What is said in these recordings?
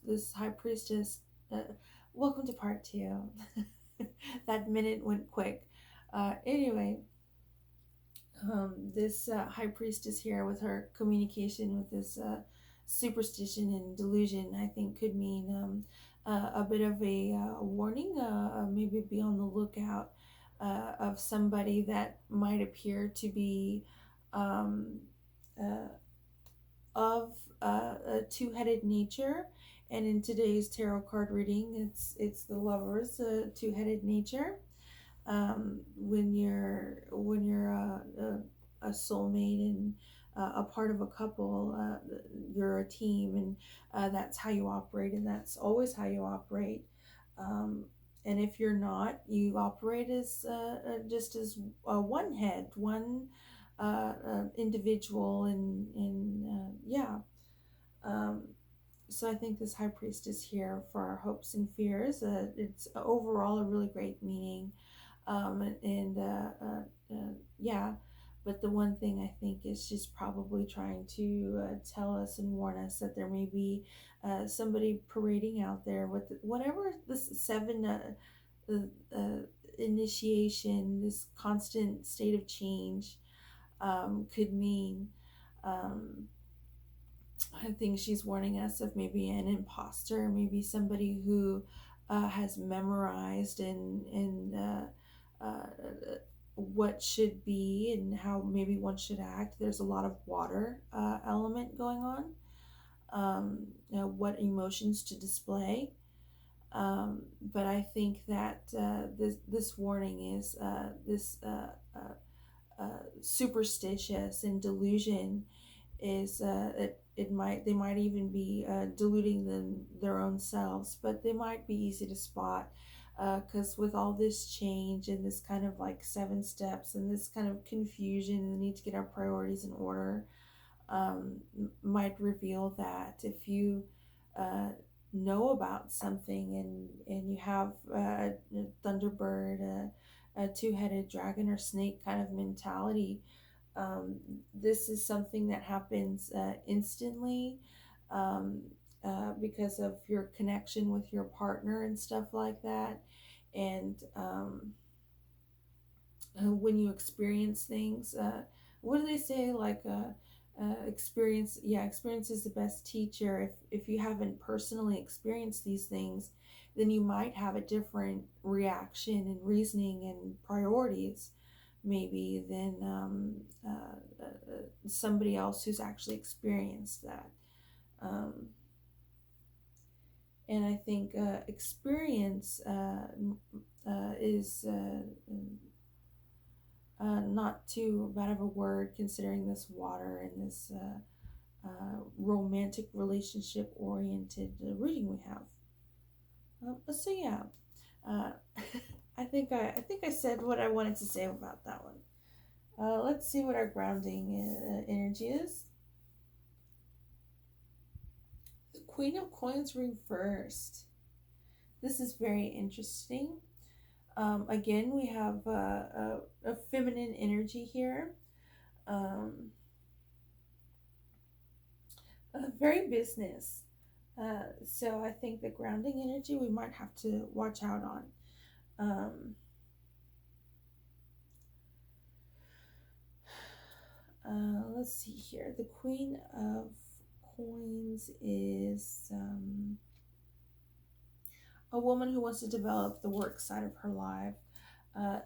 this high priestess. Welcome to part two. That minute went quick. Anyway, this high priestess here with her communication with this superstition and delusion, I think could mean a bit of a warning. Maybe be on the lookout of somebody that might appear to be um, uh, of a two-headed nature. And in today's tarot card reading, it's the Lovers, two-headed nature. When you're a soulmate and a part of a couple, you're a team, and that's how you operate, and that's always how you operate. Um, and if you're not, you operate as just as one head, one individual, and yeah. Um, so I think this high priestess here for our hopes and fears. It's overall a really great meaning, and yeah. But the one thing I think is she's probably trying to tell us and warn us that there may be somebody parading out there with whatever this seven uh, uh, initiation, this constant state of change could mean. Um, I think she's warning us of maybe an imposter, maybe somebody who has memorized and what should be and how maybe one should act. There's a lot of water element going on. What emotions to display. But I think that this warning is this superstitious and delusion is it might they might even be deluding their own selves, but they might be easy to spot because with all this change and this kind of like seven steps and this kind of confusion and the need to get our priorities in order, might reveal that if you uh, know about something and you have a thunderbird, a two-headed dragon or snake kind of mentality, this is something that happens instantly, um, because of your connection with your partner and stuff like that. And when you experience things, what do they say? Like, experience, yeah, experience is the best teacher. If you haven't personally experienced these things, then you might have a different reaction and reasoning and priorities maybe than somebody else who's actually experienced that. Um, and I think experience is not too bad of a word considering this water and this romantic relationship oriented reading we have. So yeah, uh, I think I said what I wanted to say about that one. Let's see what our grounding energy is. The Queen of Coins reversed. This is very interesting. Again, we have a feminine energy here. Um, very business. So I think the grounding energy we might have to watch out on. Um, let's see here. The Queen of Coins is a woman who wants to develop the work side of her life.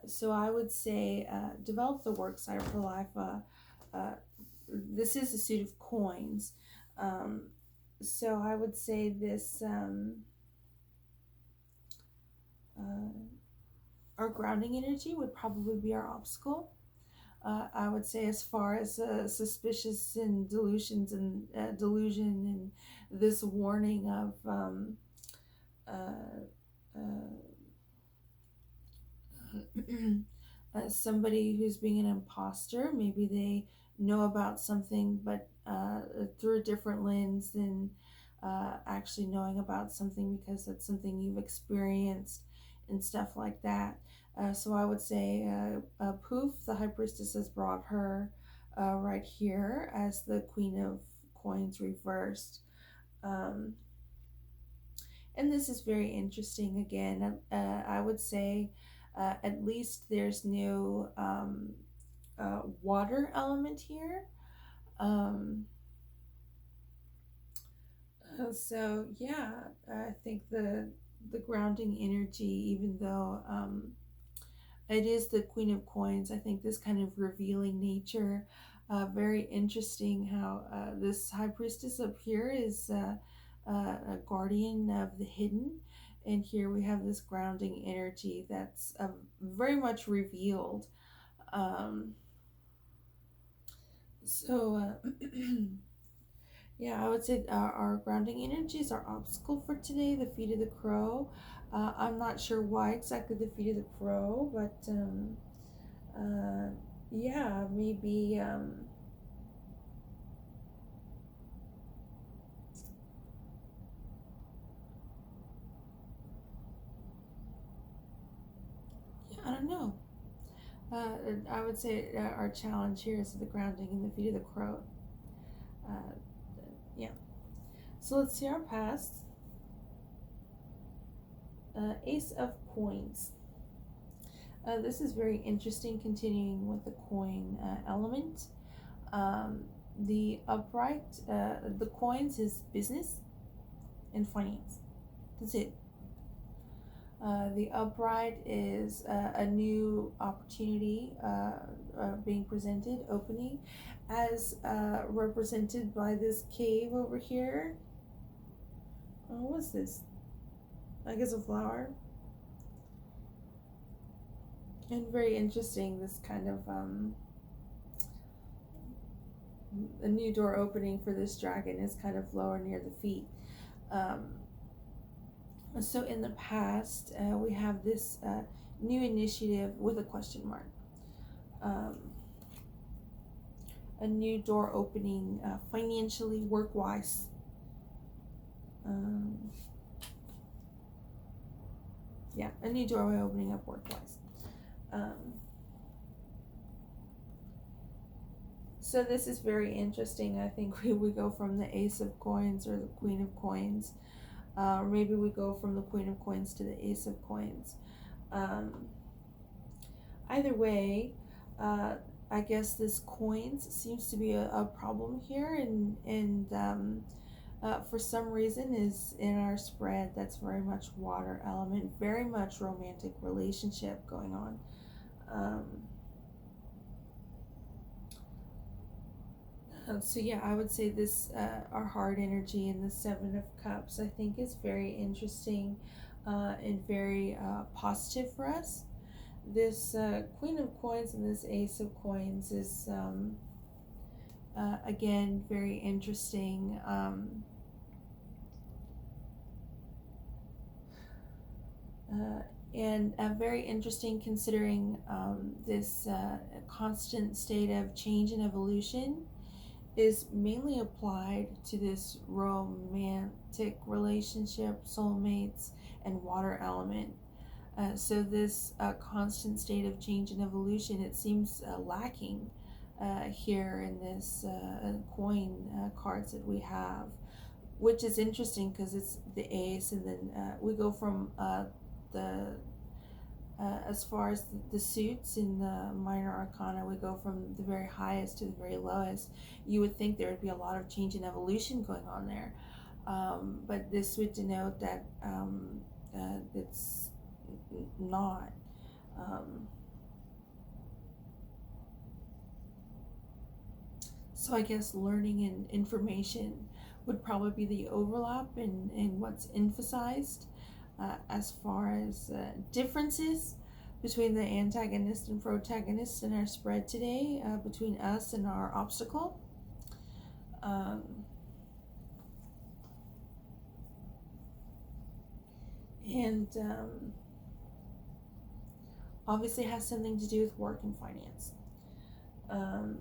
So I would say develop the work side of her life. Uh, this is a suit of coins. Um, so I would say this uh, our grounding energy would probably be our obstacle. I would say as far as suspicious and delusion and this warning of uh, somebody who's being an imposter. Maybe they know about something, but through a different lens than actually knowing about something because that's something you've experienced and stuff like that. So I would say Poof, the High Priestess, has brought her right here as the Queen of Coins reversed. Um, And this is very interesting again. I would say at least there's no water element here. Um, so yeah, I think the grounding energy, even though it is the Queen of Coins, I think this kind of revealing nature, very interesting how this High Priestess up here is a guardian of the hidden. And here we have this grounding energy that's very much revealed. Um, so, yeah, I would say our grounding energy is our obstacle for today, the feet of the crow. I'm not sure why exactly the feet of the crow, but uh, yeah, maybe. Yeah, I don't know. I would say our challenge here is the grounding and the feet of the crow. Uh, yeah. So let's see our past. Ace of Coins. This is very interesting, continuing with the coin element. Um, the upright, the coins is business and finance. That's it. The upright is a new opportunity being presented, opening, as represented by this cave over here. What's this? I guess a flower. And very interesting, this kind of a new door opening for this dragon is kind of lower near the feet. Um, so in the past, we have this new initiative with a question mark. Um, a new door opening financially, work wise. Um, yeah, a new doorway opening up work wise. So this is very interesting. I think we go from the Ace of Coins or the Queen of Coins. Or maybe we go from the Queen of Coins to the Ace of Coins. Um, Either way, uh, I guess this coins seems to be a problem here, and for some reason is in our spread that's very much water element, very much romantic relationship going on. Um, so yeah, I would say this our heart energy in the Seven of Cups I think is very interesting and very positive for us. This Queen of Coins and this Ace of Coins is again very interesting. Uh, and very interesting considering this constant state of change and evolution is mainly applied to this romantic relationship, soulmates, and water element. So this constant state of change and evolution, it seems lacking here in this coin cards that we have, which is interesting because it's the ace, and then we go from the as far as the suits in the minor arcana, we go from the very highest to the very lowest. You would think there would be a lot of change and evolution going on there, but this would denote that it's not. Um, so I guess learning and information would probably be the overlap in what's emphasized as far as differences between the antagonist and protagonist in our spread today, between us and our obstacle. Um, and obviously has something to do with work and finance. Um,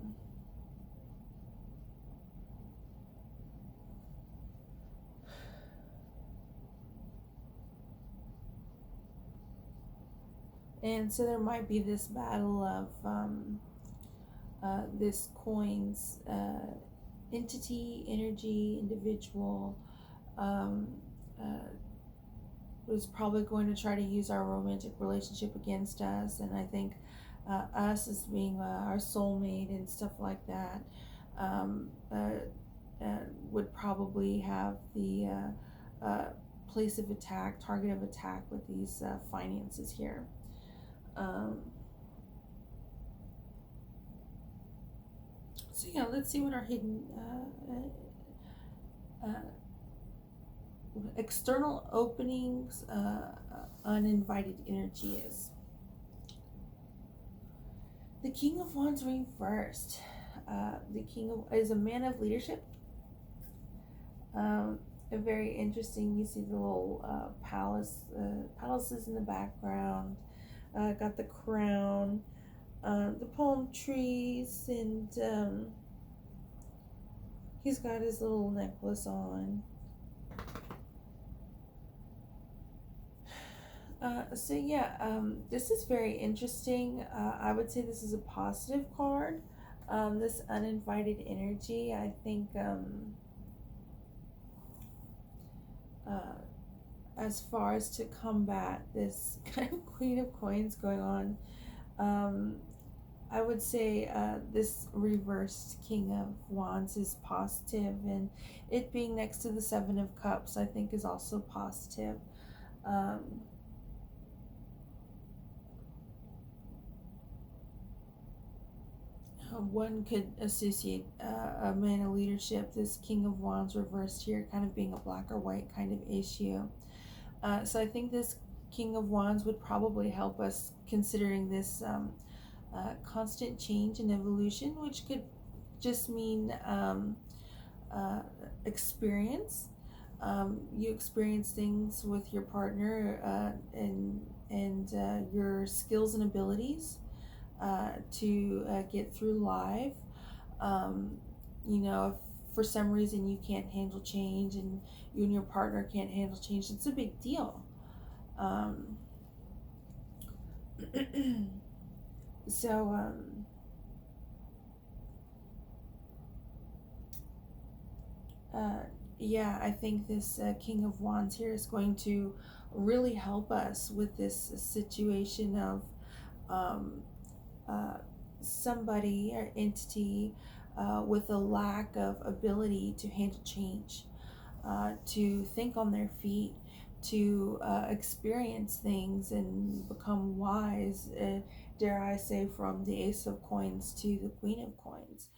and so there might be this battle of this coin's entity, energy, individual, um, uh, is probably going to try to use our romantic relationship against us. And I think us as being our soulmate and stuff like that um, would probably have the place of attack, target of attack with these finances here. Um, so yeah, let's see what our hidden external openings, uninvited energy is. The King of Wands reversed. The King of, is a man of leadership. Very interesting. You see the little palaces in the background. Got the crown, the palm trees, and he's got his little necklace on. So yeah, this is very interesting. I would say this is a positive card. This uninvited energy, I think, as far as to combat this kind of Queen of Coins going on, I would say this reversed King of Wands is positive, and it being next to the Seven of Cups, I think, is also positive. Um, One could associate a man of leadership, this King of Wands reversed here, kind of being a black or white kind of issue. So I think this King of Wands would probably help us considering this constant change and evolution, which could just mean experience. You experience things with your partner and your skills and abilities to get through life. Um, if for some reason you can't handle change and you and your partner can't handle change, it's a big deal. Um, so, uh, yeah, I think this King of Wands here is going to really help us with this situation of um, uh, somebody or entity with a lack of ability to handle change, to think on their feet, to experience things and become wise, dare I say, from the Ace of Coins to the Queen of Coins.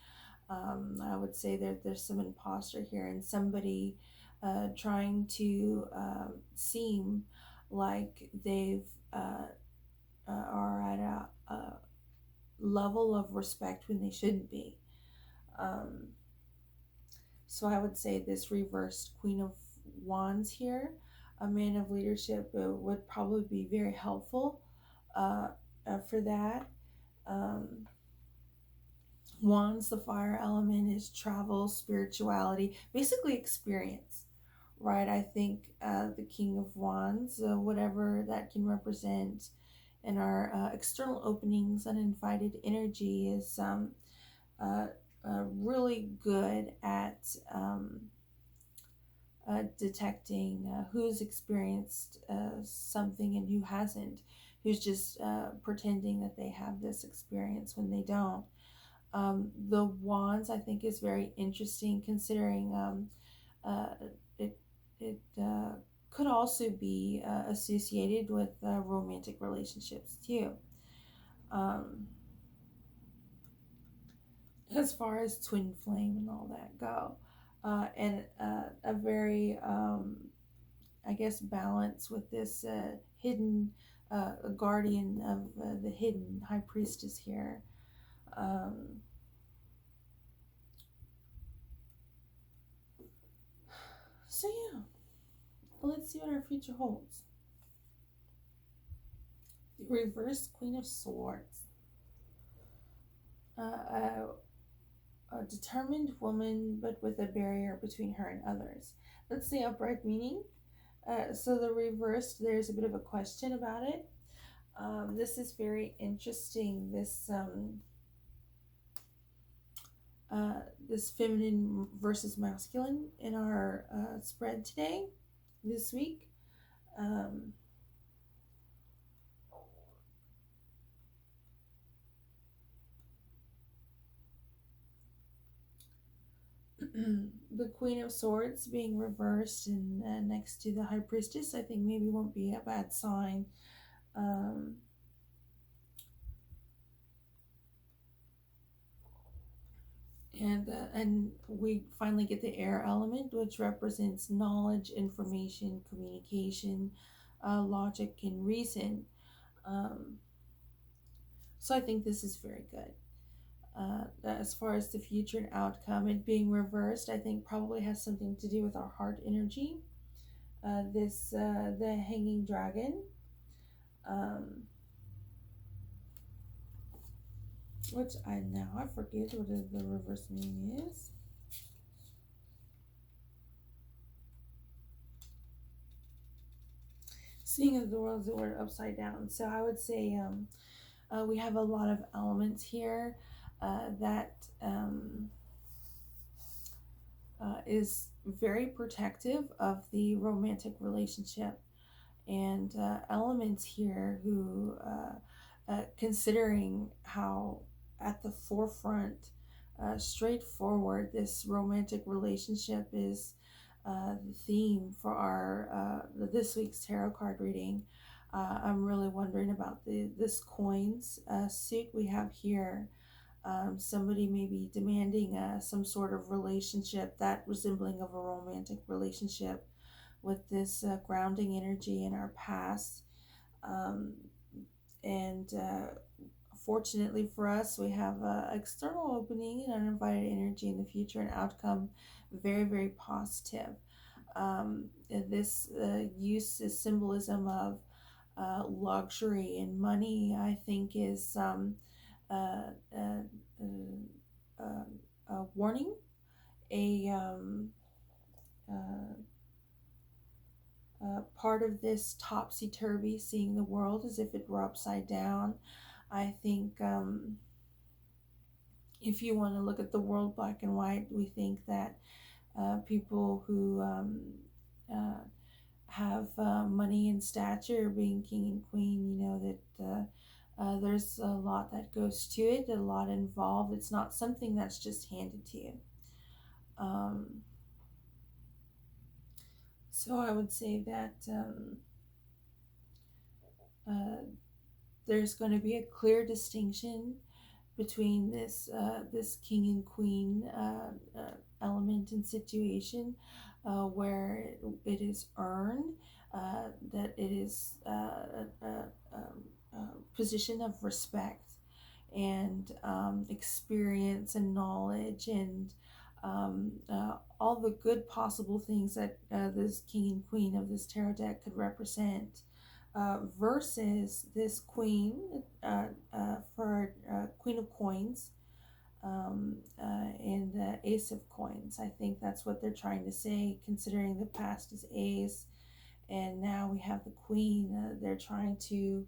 I would say that there's some imposter here and somebody trying to seem like they've are at a level of respect when they shouldn't be. Um, so I would say this reversed Queen of Wands here, a man of leadership, would probably be very helpful for that. Um, Wands, the fire element, is travel, spirituality, basically experience, right? I think the King of Wands, whatever that can represent, and our external openings, uninvited energy is uh, really good at detecting who's experienced something and who hasn't, who's just pretending that they have this experience when they don't. The wands, I think, is very interesting considering uh, it, it could also be associated with romantic relationships too. Um, as far as twin flame and all that go. And a very, I guess, balance with this hidden guardian of the hidden high priestess here. Um, so, yeah, let's see what our future holds. The reverse Queen of Swords. A determined woman, but with a barrier between her and others. That's the upright meaning. So the reversed, there's a bit of a question about it. This is very interesting. This feminine versus masculine in our spread today, this week. Um, the Queen of Swords being reversed and next to the High Priestess, I think maybe won't be a bad sign. Um, and we finally get the air element, which represents knowledge, information, communication, logic, and reason. Um, so I think this is very good. As far as the future and outcome, it being reversed, I think probably has something to do with our heart energy. This the hanging dragon, um, which I forget what the reverse meaning is. Seeing of the world is the word upside down. So I would say we have a lot of elements here that is very protective of the romantic relationship, and elements here who, considering how at the forefront, straightforward this romantic relationship is the theme for our this week's tarot card reading. I'm really wondering about the this coins suit we have here. Somebody may be demanding some sort of relationship that resembling of a romantic relationship with this grounding energy in our past. Um, and Fortunately for us, we have external opening and uninvited energy in the future and outcome very, very positive. This use is symbolism of luxury and money, I think, is uh, uh, a warning, a uh, part of this topsy turvy, seeing the world as if it were upside down. I think if you want to look at the world black and white, we think that people who uh, have money and stature, being king and queen, you know, that there's a lot that goes to it, a lot involved. It's not something that's just handed to you. Um, so I would say that uh, there's going to be a clear distinction between this king and queen element and situation, where it is earned, that it is a position of respect and experience and knowledge and all the good possible things that this king and queen of this tarot deck could represent, versus this queen, for Queen of Coins, and Ace of Coins. I think that's what they're trying to say, considering the past is Ace, and now we have the Queen. They're trying to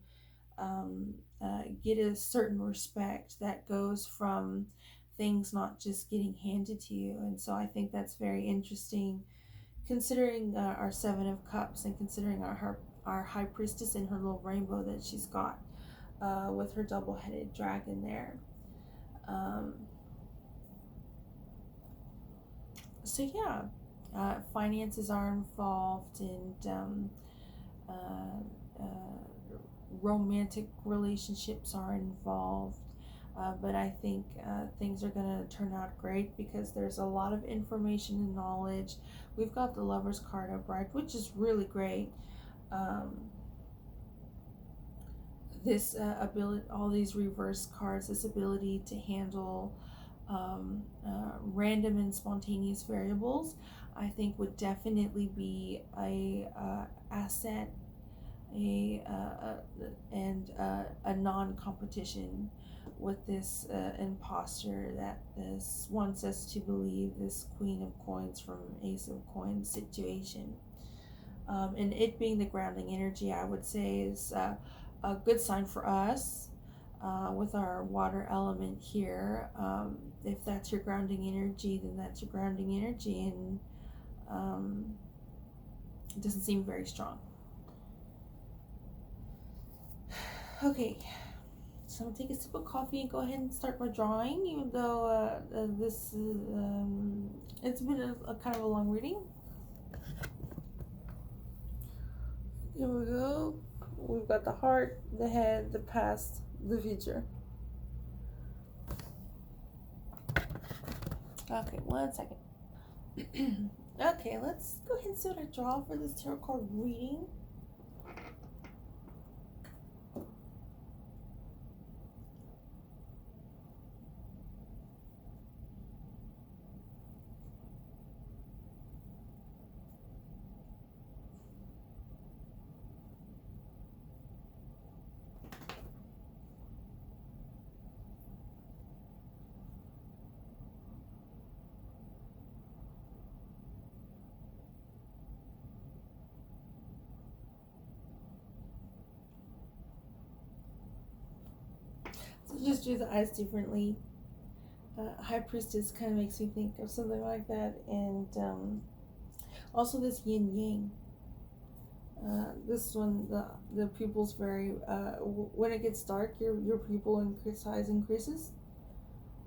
get a certain respect that goes from things not just getting handed to you. And so I think that's very interesting, considering our Seven of Cups and considering our High Priestess and her little rainbow that she's got with her double-headed dragon there. Um, so yeah, finances are involved, and romantic relationships are involved. But I think things are going to turn out great because there's a lot of information and knowledge. We've got the Lover's card upright, which is really great. Um, this ability, all these reverse cards, this ability to handle random and spontaneous variables, I think would definitely be a asset, and a non-competition with this imposter that this wants us to believe this Queen of Coins from Ace of Coins situation. And it being the grounding energy, I would say, is a good sign for us with our water element here. If that's your grounding energy, then that's your grounding energy, and um, it doesn't seem very strong. Okay, so I'm gonna take a sip of coffee and go ahead and start my drawing, even though this it's been a kind of a long reading. Here we go. We've got the heart, the head, the past, the future. Okay, 1 second. Okay, let's go ahead and see what I draw for this tarot card reading. So just do the eyes differently. High Priestess kind of makes me think of something like that, and also this Yin Yang. This one, the pupil's very. When it gets dark, your pupil size increases,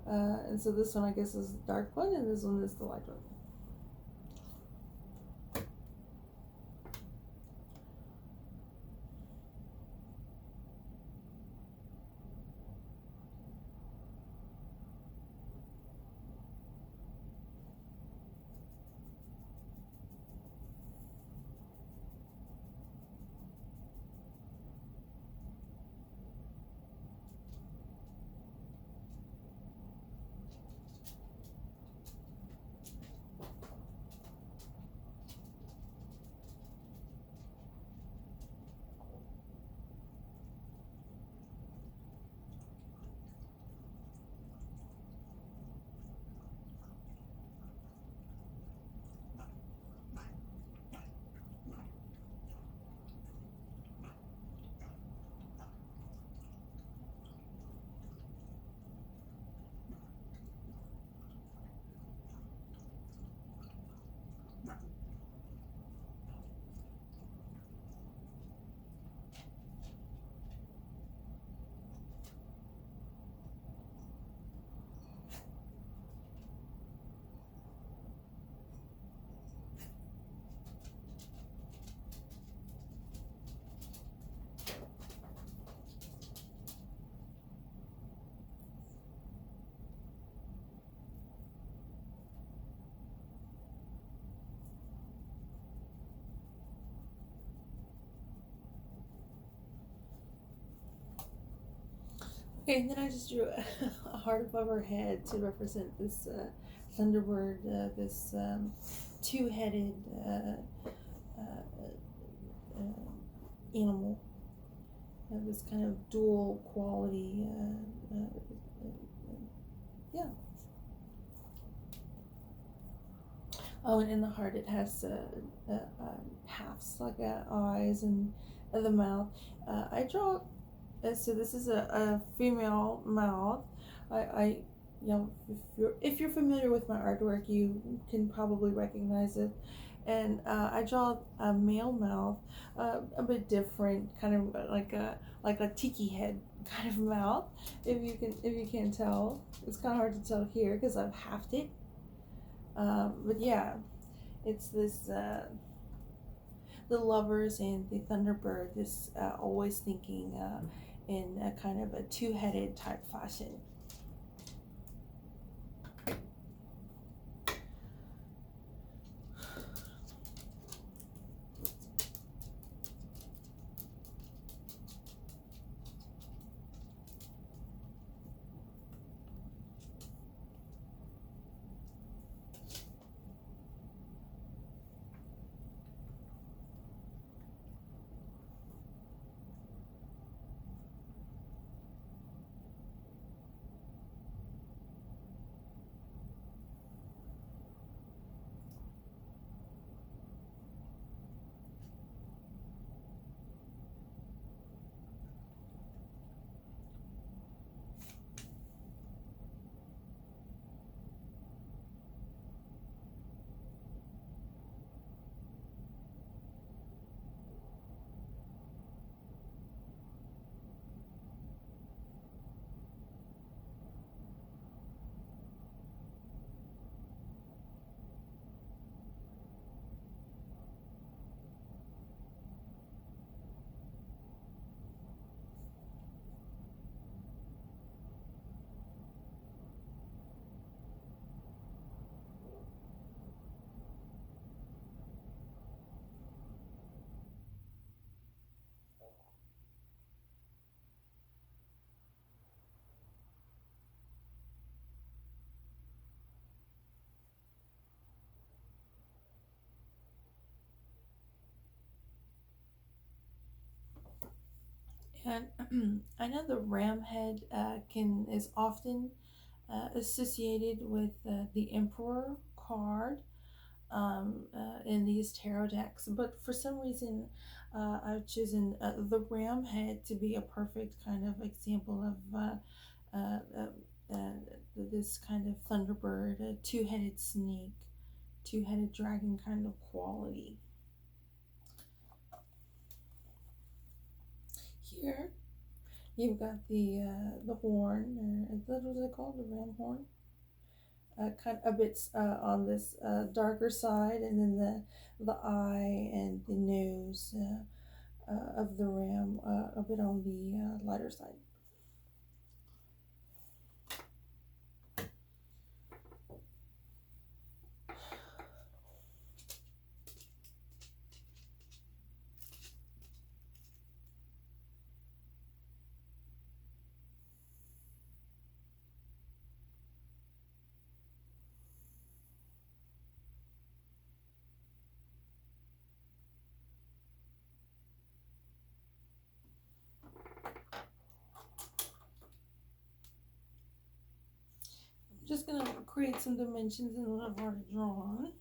and so this one I guess is the dark one, and this one is the light one. Okay, and then I just drew a heart above her head to represent this thunderbird, this two-headed animal, this kind of dual quality. Yeah. Oh, and in the heart it has halves, like eyes and the mouth. I draw. So this is a female mouth. I you know, if you're familiar with my artwork, you can probably recognize it. And I draw a male mouth, a bit different, kind of like a tiki head kind of mouth. If you can tell, it's kind of hard to tell here because I've halved it. But yeah, it's this the lovers and the thunderbird is always thinking in a kind of a two-headed type fashion. And I know the ram head can is often associated with the Emperor card in these tarot decks, but for some reason, I've chosen the ram head to be a perfect kind of example of uh, uh, uh, this kind of thunderbird, a two-headed snake, two-headed dragon kind of quality. Here, you've got the horn, or is that what they call the ram horn? Kind of a bit on this darker side, and then the eye and the nose of the ram a bit on the lighter side. I'm just gonna create some dimensions in what I've already drawn.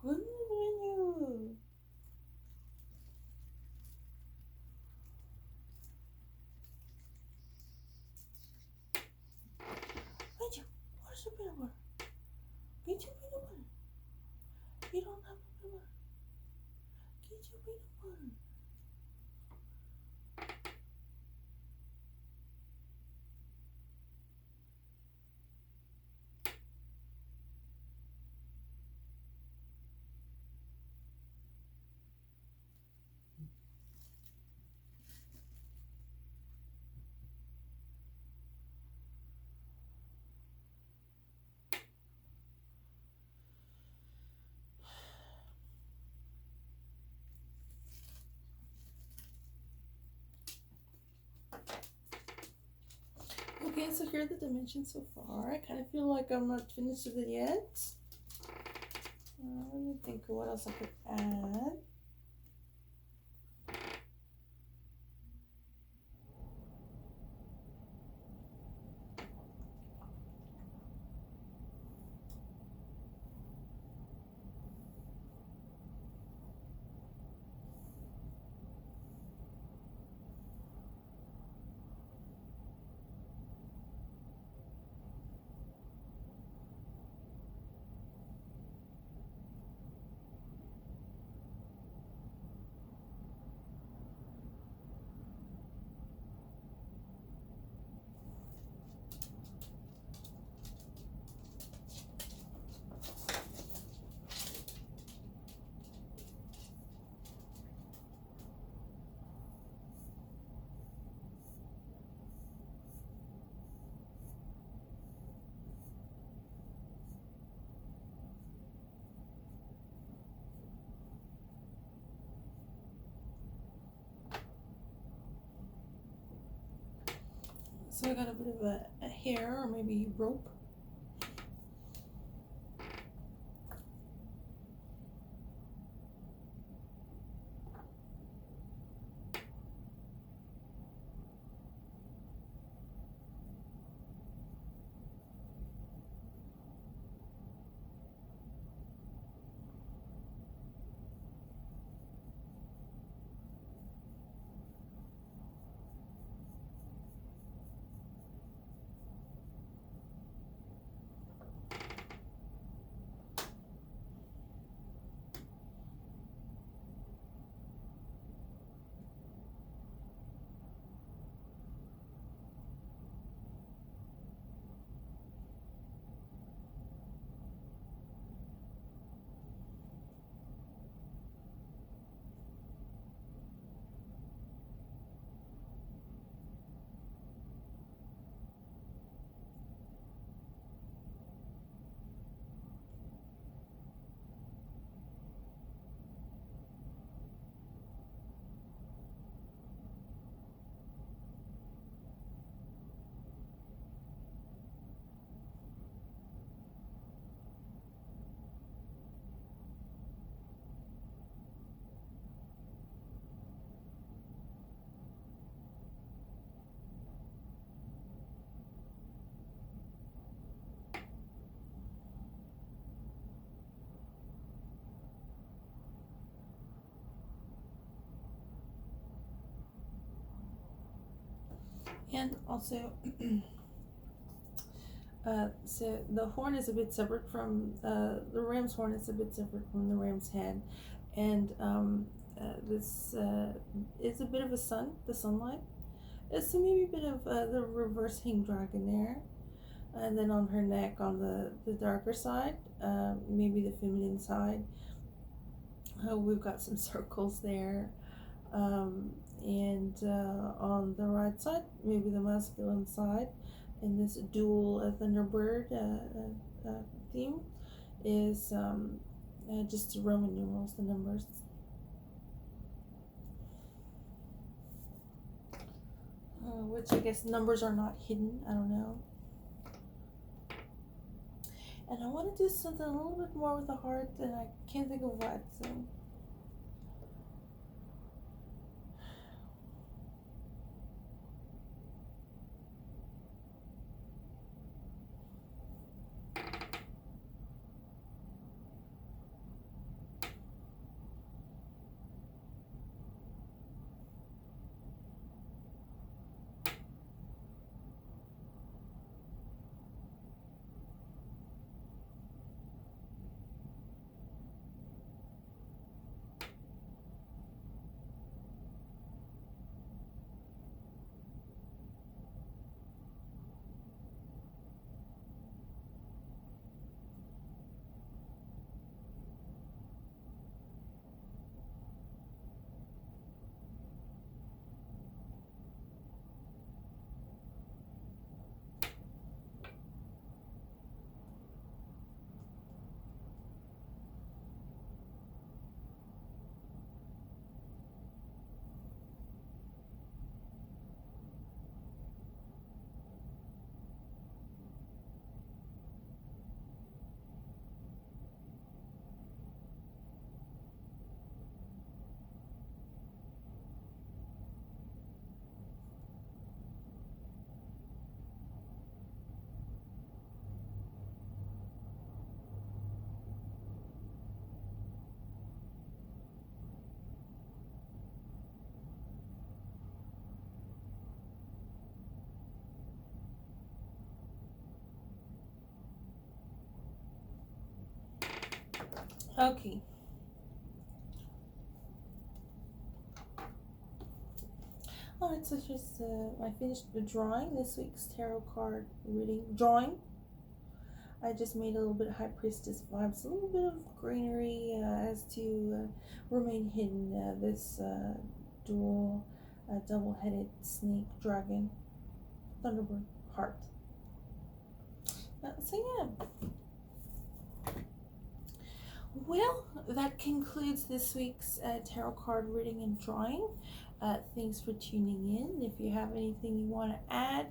Good menu. Where's the peanut butter? Get your peanut butter. You don't have no peanut butter. Get your peanut butter. Okay, so here are the dimensions so far. I kind of feel like I'm not finished with it yet. Let me think of what else I could add. So I got a bit of a hair or maybe rope. And also, so the horn is a bit separate from the ram's horn is a bit separate from the ram's head, and this is a bit of a sun, the sunlight. So maybe a bit of the reverse hang dragon there, and then on her neck, on the darker side, maybe the feminine side, we've got some circles there. And on the right side, maybe the masculine side, in this dual Thunderbird theme, is just the Roman numerals, the numbers. Which I guess numbers are not hidden, I don't know. And I want to do something a little bit more with the heart, and I can't think of what, so. Okay. Alright, so just I finished the drawing, this week's tarot card reading drawing. I just made a little bit of High Priestess vibes, a little bit of greenery as to remain hidden. This dual, double-headed snake dragon, Thunderbird heart. So yeah. Well, that concludes this week's tarot card reading and drawing. Thanks for tuning in. If you have anything you want to add,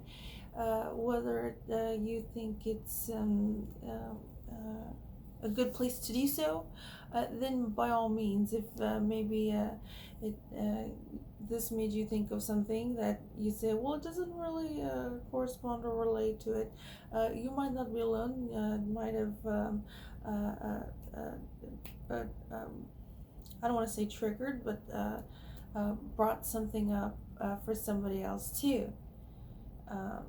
whether you think it's a good place to do so, then by all means, if maybe it this made you think of something that you say, well, it doesn't really correspond or relate to it, you might not be alone. Might have uh, uh, I don't want to say triggered, but brought something up for somebody else too, um,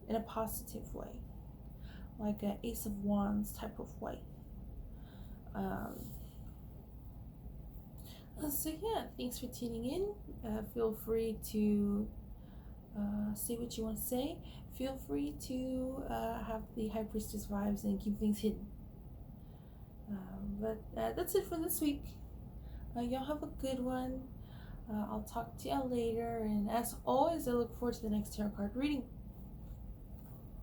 in a positive way, like a Ace of Wands type of way. Um, so yeah, thanks for tuning in. Feel free to say what you want to say. Feel free to have the High Priestess vibes and keep things hidden. But that's it for this week. Y'all have a good one. I'll talk to y'all later. And as always, I look forward to the next tarot card reading.